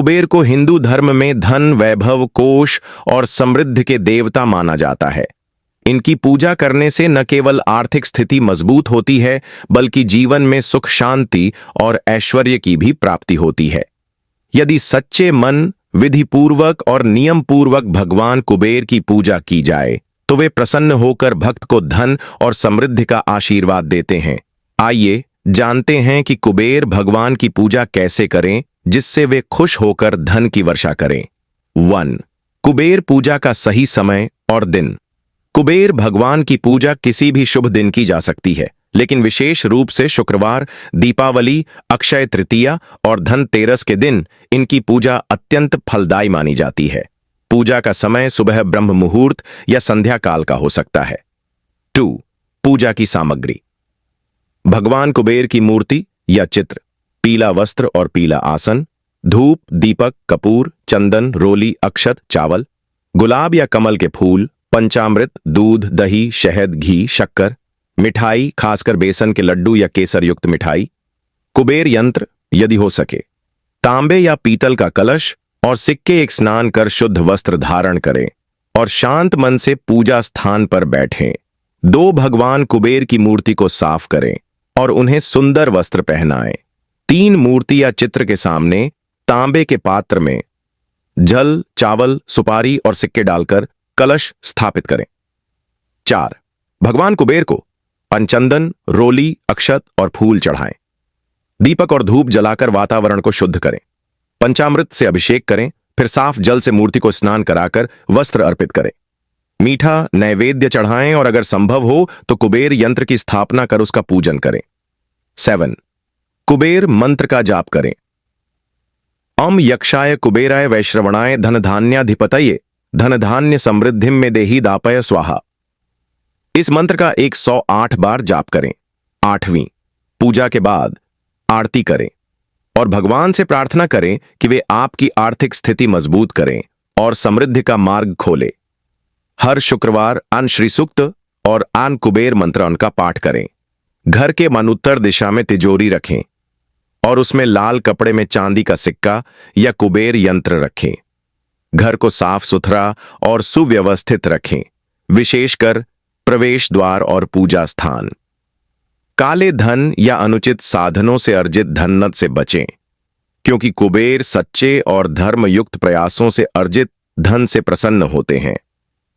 कुबेर को हिंदू धर्म में धन, वैभव, कोष और समृद्धि के देवता माना जाता है। इनकी पूजा करने से न केवल आर्थिक स्थिति मजबूत होती है, बल्कि जीवन में सुख, शांति और ऐश्वर्य की भी प्राप्ति होती है। यदि सच्चे मन, विधिपूर्वक और नियम पूर्वक भगवान कुबेर की पूजा की जाए तो वे प्रसन्न होकर भक्त को धन और समृद्धि का आशीर्वाद देते हैं। आइए जानते हैं कि कुबेर भगवान की पूजा कैसे करें जिससे वे खुश होकर धन की वर्षा करें। 1. कुबेर पूजा का सही समय और दिन। कुबेर भगवान की पूजा किसी भी शुभ दिन की जा सकती है, लेकिन विशेष रूप से शुक्रवार, दीपावली, अक्षय तृतीया और धनतेरस के दिन इनकी पूजा अत्यंत फलदायी मानी जाती है। पूजा का समय सुबह ब्रह्म मुहूर्त या संध्या काल का हो सकता है। 2. पूजा की सामग्री। भगवान कुबेर की मूर्ति या चित्र, पीला वस्त्र और पीला आसन, धूप, दीपक, कपूर, चंदन, रोली, अक्षत, चावल, गुलाब या कमल के फूल, पंचामृत, दूध, दही, शहद, घी, शक्कर, मिठाई, खासकर बेसन के लड्डू या केसर युक्त मिठाई, कुबेर यंत्र यदि हो सके, तांबे या पीतल का कलश और सिक्के। एक स्नान कर शुद्ध वस्त्र धारण करें और शांत मन से पूजा स्थान पर बैठें। 2. भगवान कुबेर की मूर्ति को साफ करें और उन्हें सुंदर वस्त्र पहनाएं। 3. मूर्ति या चित्र के सामने तांबे के पात्र में जल, चावल, सुपारी और सिक्के डालकर कलश स्थापित करें। 4. भगवान कुबेर को पंचंदन, रोली, अक्षत और फूल चढ़ाएं। दीपक और धूप जलाकर वातावरण को शुद्ध करें। पंचामृत से अभिषेक करें, फिर साफ जल से मूर्ति को स्नान कराकर वस्त्र अर्पित करें। मीठा नैवेद्य चढ़ाएं और अगर संभव हो तो कुबेर यंत्र की स्थापना कर उसका पूजन करें। 7. कुबेर मंत्र का जाप करें। अम यक्षाय कुबेराय वैश्रवणाय धनधान्याधिपतये धनधान्य समृद्धिम में देहि दापय स्वाहा। इस मंत्र का 108 बार जाप करें। 8वीं, पूजा के बाद आरती करें और भगवान से प्रार्थना करें कि वे आपकी आर्थिक स्थिति मजबूत करें और समृद्धि का मार्ग खोले। हर शुक्रवार अन श्री सूक्त और अन कुबेर मंत्र का पाठ करें। घर के मनुत्तर दिशा में तिजोरी रखें और उसमें लाल कपड़े में चांदी का सिक्का या कुबेर यंत्र रखें। घर को साफ सुथरा और सुव्यवस्थित रखें, विशेषकर प्रवेश द्वार और पूजा स्थान। काले धन या अनुचित साधनों से अर्जित धन से बचें, क्योंकि कुबेर सच्चे और धर्मयुक्त प्रयासों से अर्जित धन से प्रसन्न होते हैं।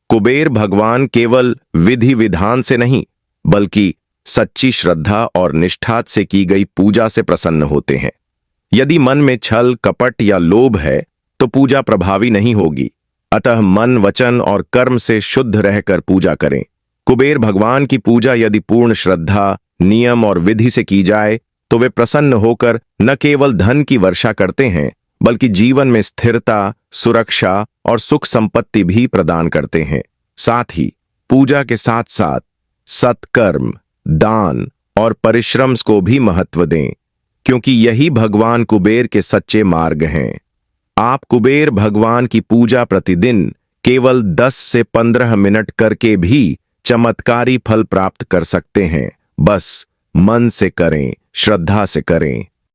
कुबेर भगवान केवल विधि विधान से नहीं, बल्कि सच्ची श्रद्धा और निष्ठा से की गई पूजा से प्रसन्न होते हैं। यदि मन में छल, कपट या लोभ है तो पूजा प्रभावी नहीं होगी। अतः मन, वचन और कर्म से शुद्ध रहकर पूजा करें। कुबेर भगवान की पूजा यदि पूर्ण श्रद्धा, नियम और विधि से की जाए तो वे प्रसन्न होकर न केवल धन की वर्षा करते हैं, बल्कि जीवन में स्थिरता, सुरक्षा और सुख संपत्ति भी प्रदान करते हैं। साथ ही पूजा के साथ साथ सत्कर्म, दान और परिश्रम को भी महत्व दें, क्योंकि यही भगवान कुबेर के सच्चे मार्ग हैं। आप कुबेर भगवान की पूजा प्रतिदिन केवल 10 से 15 मिनट करके भी चमत्कारी फल प्राप्त कर सकते हैं। बस मन से करें, श्रद्धा से करें